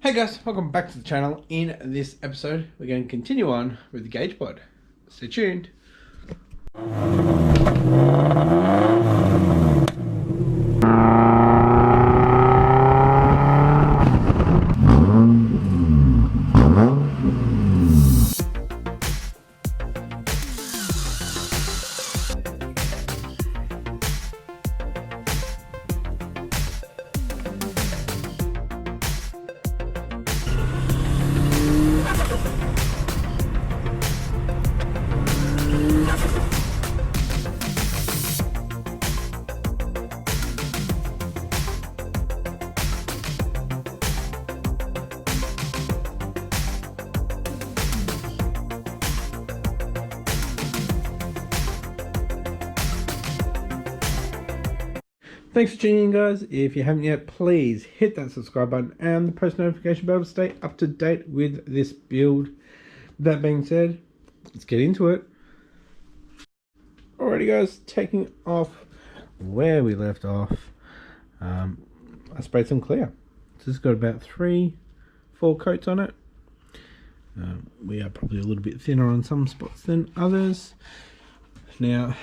Hey guys, welcome back to the channel. In this episode, we're going to continue on with the gauge pod. Stay tuned. Thanks for tuning in, guys. If you haven't yet, please hit that subscribe button and the post notification bell to stay up to date with this build. That being said, let's get into it. Alrighty guys, taking off where we left off, I sprayed some clear. So this has got about 3-4 coats on it. We are probably a little bit thinner on some spots than others. Now,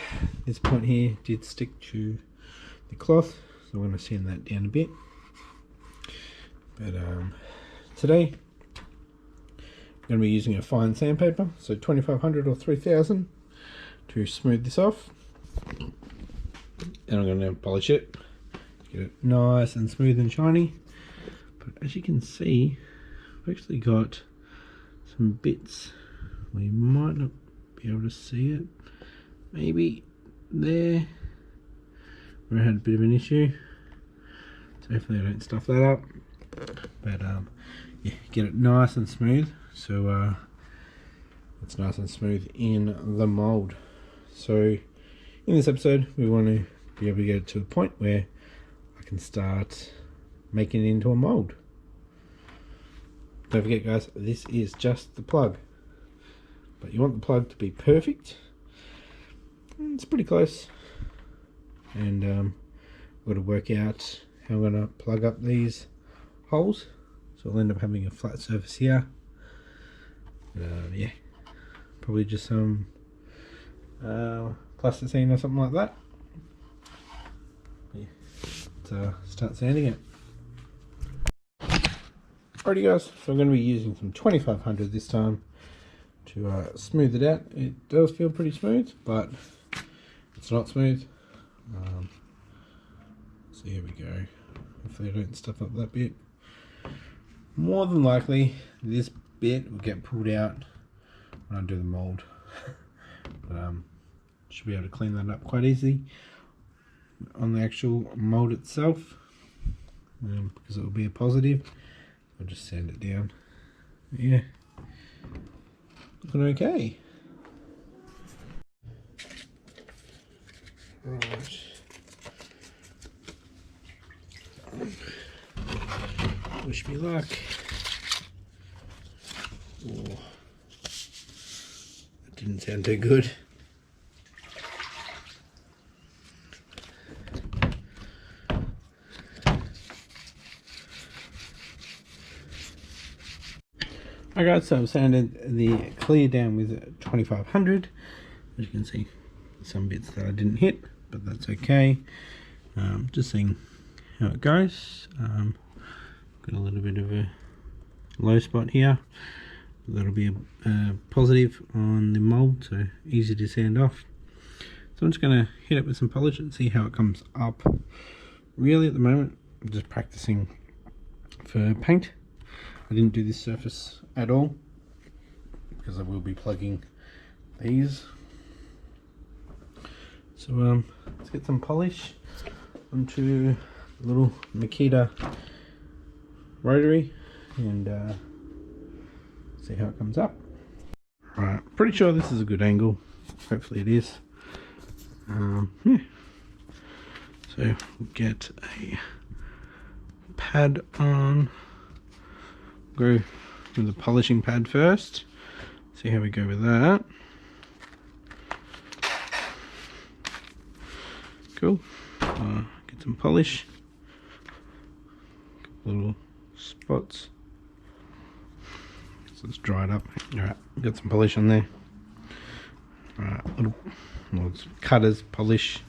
this point here did stick to the cloth, so I'm going to sand that down a bit. But today I'm going to be using a fine sandpaper, so 2500 or 3000 to smooth this off. And I'm going to polish it, get it nice and smooth and shiny. But as you can see, I've actually got some bits where you might not be able to see it. Maybe there, where I had a bit of an issue, so hopefully I don't stuff that up. But yeah, get it nice and smooth, so it's nice and smooth in the mold. So in this episode we want to be able to get it to a point where I can start making it into a mold. Don't forget guys, this is just the plug, but you want the plug to be perfect. It's pretty close. And I've got to work out how I'm going to plug up these holes, so I'll end up having a flat surface here. Yeah, probably just some plasticine or something like that. Yeah, let's start sanding it. Alrighty guys, so I'm going to be using some 2500 this time to smooth it out. It does feel pretty smooth, but it's not smooth. So here we go. Hopefully I don't stuff up that bit. More than likely this bit will get pulled out when I do the mold. But should be able to clean that up quite easily on the actual mold itself, because it will be a positive. I'll just sand it down. Yeah, looking okay. Right. Wish me luck. Oh, that didn't sound too good. Alright, so I've sanded the clear down with 2500. As you can see, some bits that I didn't hit, but that's okay. Just seeing how it goes. Got a little bit of a low spot here. That'll be a positive on the mold, so easy to sand off. So I'm just going to hit it with some polish and see how it comes up. Really, at the moment, I'm just practicing for paint. I didn't do this surface at all because I will be plugging these. So let's get some polish onto the little Makita rotary and see how it comes up. Right, pretty sure this is a good angle. Hopefully it is. Yeah. So we'll get a pad on. Go with the polishing pad first. See how we go with that. Cool. Get some polish. Couple little spots so it's dried up. Alright, got some polish on there. Alright, little cutters, polish,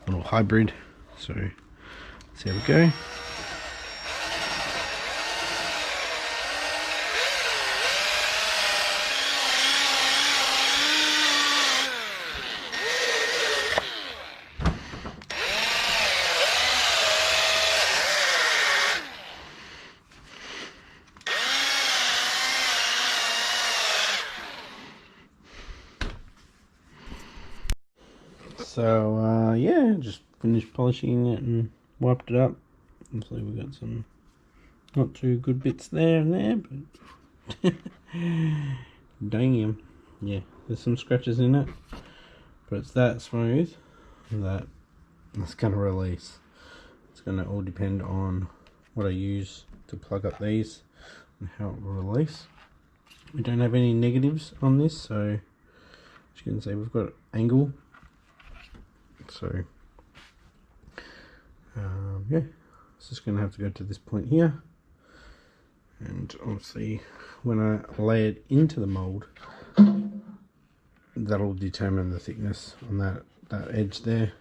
little hybrid. So let's see how we go. So yeah, just finished polishing it and wiped it up. Obviously we got some not too good bits there and there, but dang, yeah, there's some scratches in it, but it's that smooth that it's going to release. It's going to all depend on what I use to plug up these and how it will release. We don't have any negatives on this, so as you can see we've got angle. So yeah, it's just going to have to go to this point here, and obviously when I lay it into the mold, that'll determine the thickness on that edge there.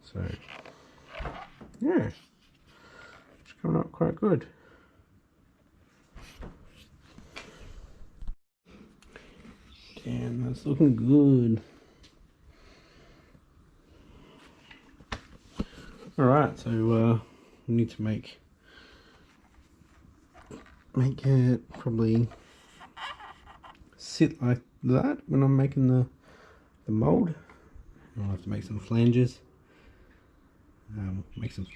So yeah, it's coming up quite good. Damn, that's looking good. Alright, so we need to make it probably sit like that when I'm making the mold. I'll have to make some flanges. So we can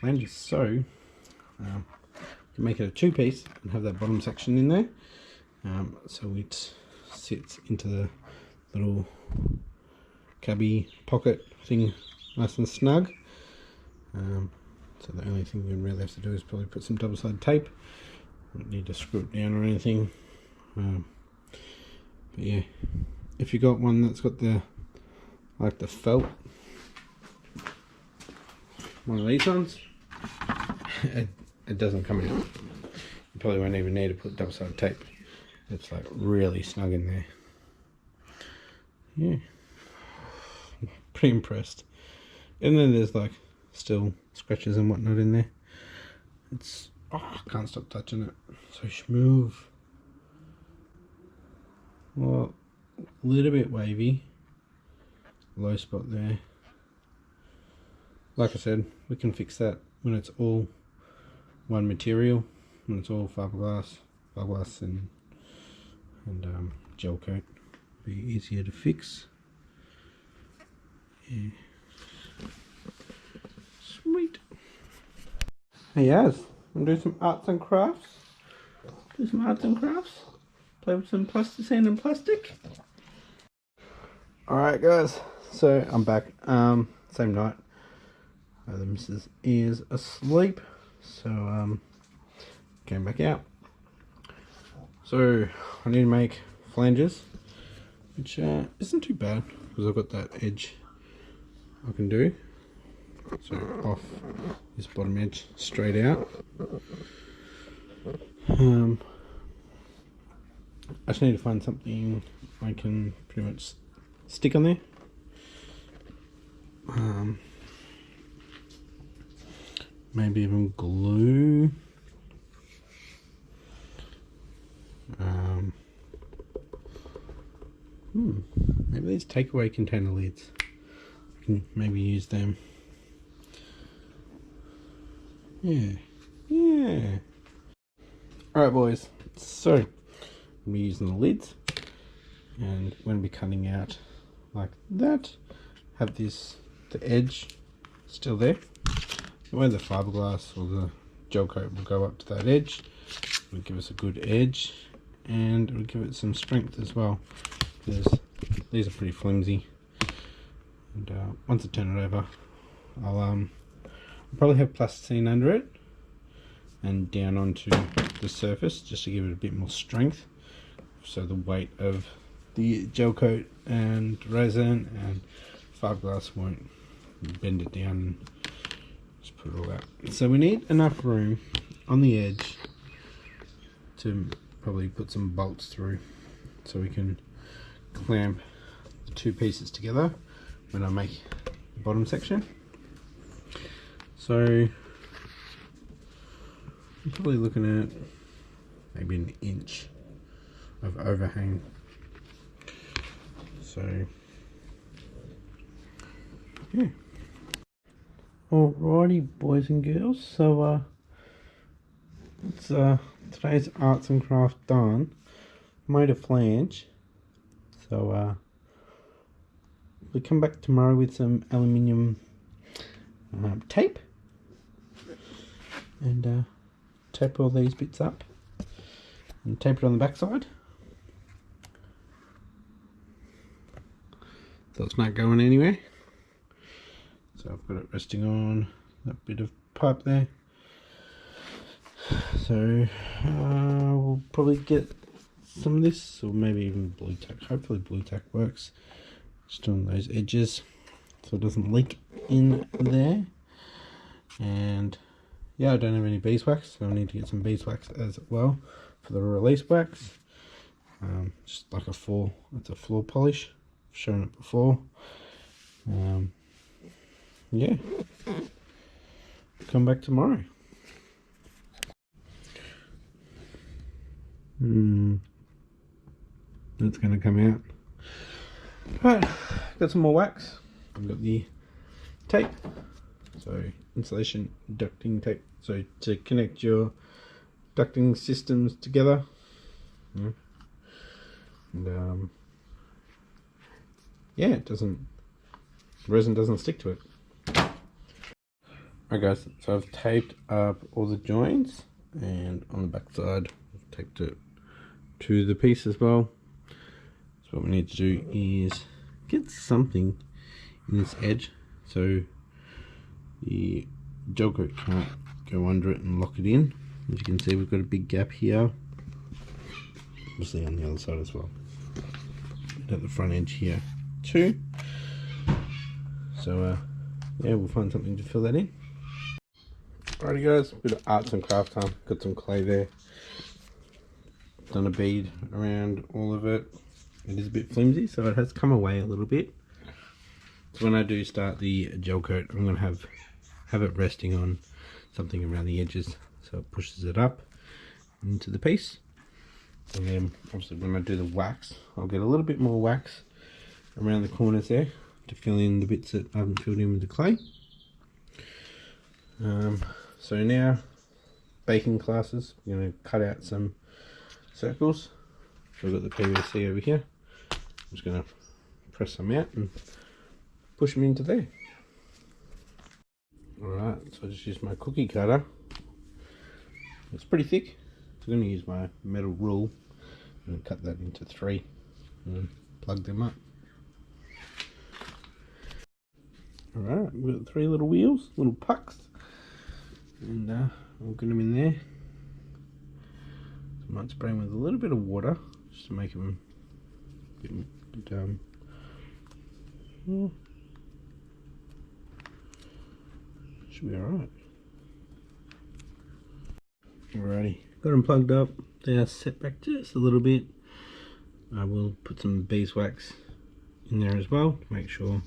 make it a two-piece and have that bottom section in there, so it sits into the little cubby pocket thing nice and snug. So the only thing we really have to do is probably put some double-sided tape. Don't need to screw it down or anything. But yeah, if you got one that's got the felt, one of these ones, it doesn't come out. You probably won't even need to put double-sided tape. It's like really snug in there. Yeah, pretty impressed. And then there's like still scratches and whatnot in there. It's, oh, I can't stop touching it. So smooth. Well, a little bit wavy. Low spot there. Like I said, we can fix that when it's all one material. When it's all fiberglass and gel coat. Be easier to fix. Yeah. Sweet. Hey Yaz, I'm doing some arts and crafts. Play with some plasticine and plastic. Alright guys, so I'm back. Same night. The missus is asleep, so came back out. So I need to make flanges, which isn't too bad because I've got that edge I can do. So off this bottom edge straight out. I just need to find something I can pretty much stick on there. Maybe even glue. Maybe these takeaway container lids. I can maybe use them. Yeah. Alright boys, so I'm going to be using the lids, and I'm going to be cutting out like that. Have this, the edge still there. The way the fiberglass or the gel coat will go up to that edge, it will give us a good edge, and it will give it some strength as well, because these are pretty flimsy. And once I turn it over, I'll probably have plasticine under it and down onto the surface just to give it a bit more strength, so the weight of the gel coat and resin and fiberglass won't bend it down and just put it all out. So we need enough room on the edge to probably put some bolts through so we can clamp the two pieces together when I make the bottom section. So I'm probably looking at maybe an inch of overhang. So yeah. Alrighty, boys and girls, so it's today's arts and craft done. Made a flange, so we'll come back tomorrow with some aluminium tape and tape all these bits up and tape it on the back side so it's not going anywhere. So I've got it resting on that bit of pipe there. So we'll probably get some of this, or maybe even blue tack. Hopefully blue tack works just on those edges so it doesn't leak in there. And yeah, I don't have any beeswax, so I need to get some beeswax as well for the release wax. Just like it's a floor polish. I've shown it before. Yeah, come back tomorrow. That's going to come out. Right, got some more wax. I've got the tape, so insulation ducting tape, so to connect your ducting systems together. And yeah, resin doesn't stick to it. Alright guys, so I've taped up all the joints, and on the back side I've taped it to the piece as well. So what we need to do is get something in this edge so the gel coat can't go under it and lock it in. As you can see, we've got a big gap here, obviously on the other side as well, and at the front edge here too. So yeah, we'll find something to fill that in. Alrighty guys, bit of arts and craft time. Got some clay there. Done a bead around all of it. It is a bit flimsy, so it has come away a little bit. So when I do start the gel coat, I'm going to have it resting on something around the edges, so it pushes it up into the piece. And then obviously when I do the wax, I'll get a little bit more wax around the corners there to fill in the bits that I haven't filled in with the clay. So now, baking classes, we're going to cut out some circles. So I've got the PVC over here. I'm just going to press them out and push them into there. Alright, so I just used my cookie cutter. It's pretty thick, so I'm going to use my metal rule and cut that into 3 and plug them up. Alright, we've got 3 little wheels, little pucks, and I'll get them in there. So I might spray them with a little bit of water just to make them a bit should be alright. Alrighty, got them plugged up. They are set back just a little bit. I will put some beeswax in there as well to make sure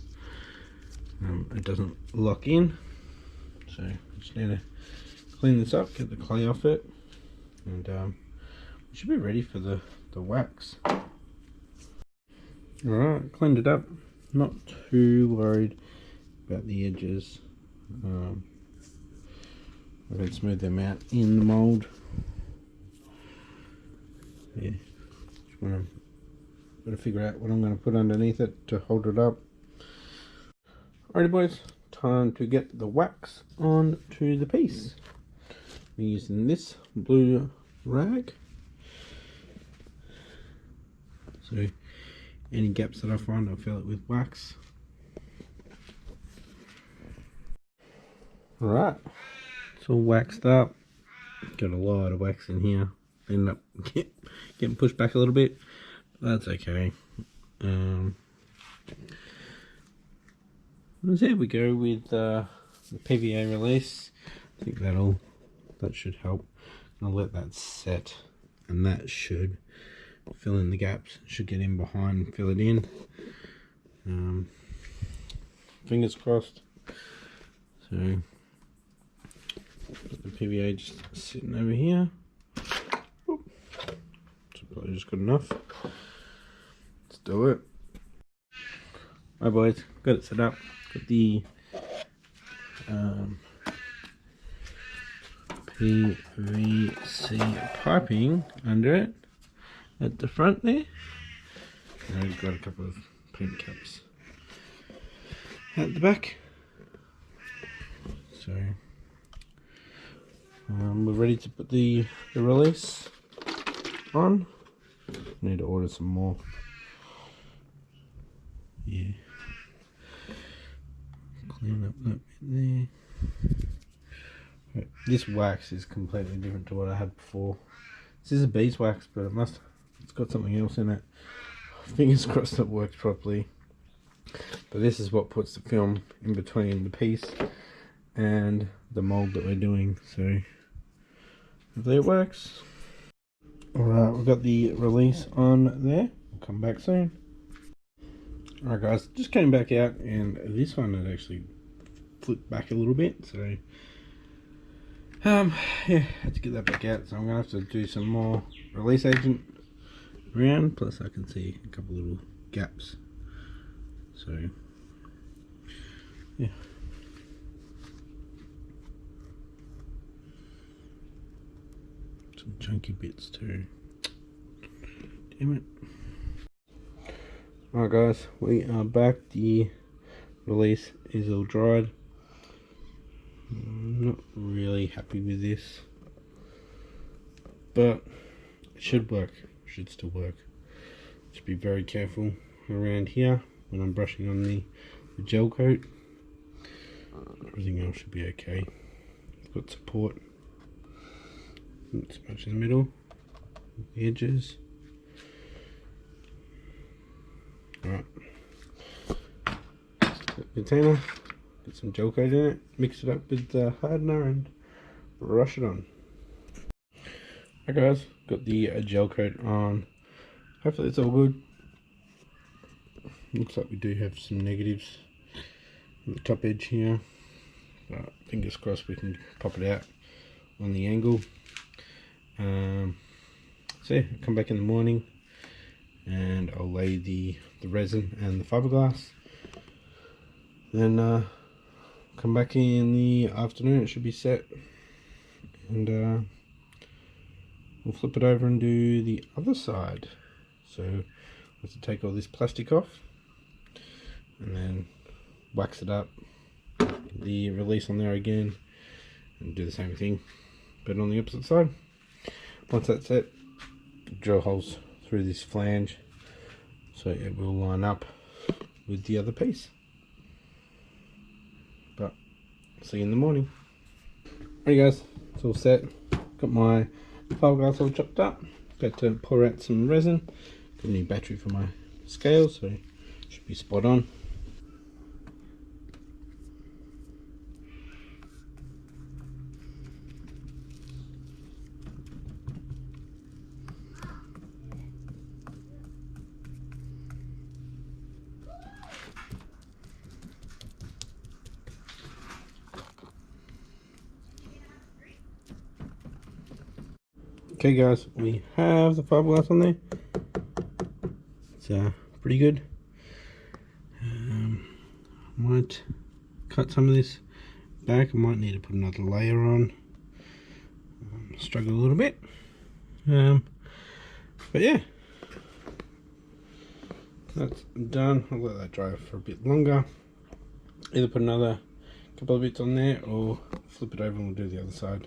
it doesn't lock in. So just need to clean this up, get the clay off it, and we should be ready for the wax. Alright, cleaned it up. Not too worried about the edges. I can smooth them out in the mould. Yeah, just want to figure out what I'm going to put underneath it to hold it up. Alrighty boys, time to get the wax onto the piece. I'm using this blue rag. So any gaps that I find, I'll fill it with wax. Alright, it's all waxed up. Got a lot of wax in here. Ended up getting pushed back a little bit. That's okay. There we go with the PVA release. I think that should help. I'll let that set and that should fill in the gaps. Should get in behind, fill it in. Fingers crossed. So got the PVA just sitting over here. It's probably just good enough. Let's do it. Alright boys, got it set up. Got the PVC piping under it at the front there. And I've got a couple of paint caps at the back. So we're ready to put the release on. Need to order some more. Yeah. Clean up that bit there. Right. This wax is completely different to what I had before. This is a beeswax, but it's got something else in it. Fingers crossed it works properly. But this is what puts the film in between the piece and the mold that we're doing. So hopefully it works. Alright, we've got the release on there. We'll come back soon. Alright guys, just came back out and this one had actually flipped back a little bit, so yeah, had to get that back out, so I'm gonna have to do some more release agent around, plus I can see a couple little gaps, so yeah. Some chunky bits too. Damn it. Alright guys, we are back. The release is all dried. I'm not really happy with this, but it should work. It should still work. Just be very careful around here when I'm brushing on the gel coat. Everything else should be okay. I've got support. Not so much in the middle, the edges. Alright, container, get some gel coat in it, mix it up with the hardener and rush it on. Alright guys, got the gel coat on. Hopefully it's all good. Looks like we do have some negatives on the top edge here, but fingers crossed we can pop it out on the angle. So yeah, I'll come back in the morning and I'll lay the resin and the fiberglass, then come back in the afternoon. It should be set, and we'll flip it over and do the other side. So we'll have to take all this plastic off and then wax it up, the release on there again, and do the same thing but on the opposite side. Once that's set, drill holes through this flange so it will line up with the other piece. But see you in the morning. Alright guys, it's all set. Got my fiberglass all chopped up. Got to pour out some resin. Got a new battery for my scale, so it should be spot on. Okay guys, we have the fiberglass on there. It's pretty good. Might cut some of this back. I might need to put another layer on. Struggle a little bit. But yeah, that's done. I'll let that dry for a bit longer. Either put another couple of bits on there or flip it over and we'll do the other side.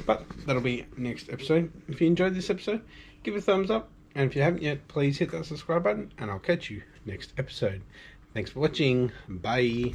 But that'll be next episode. If you enjoyed this episode, give it a thumbs up, and if you haven't yet, please hit that subscribe button, and I'll catch you next episode. Thanks for watching. Bye.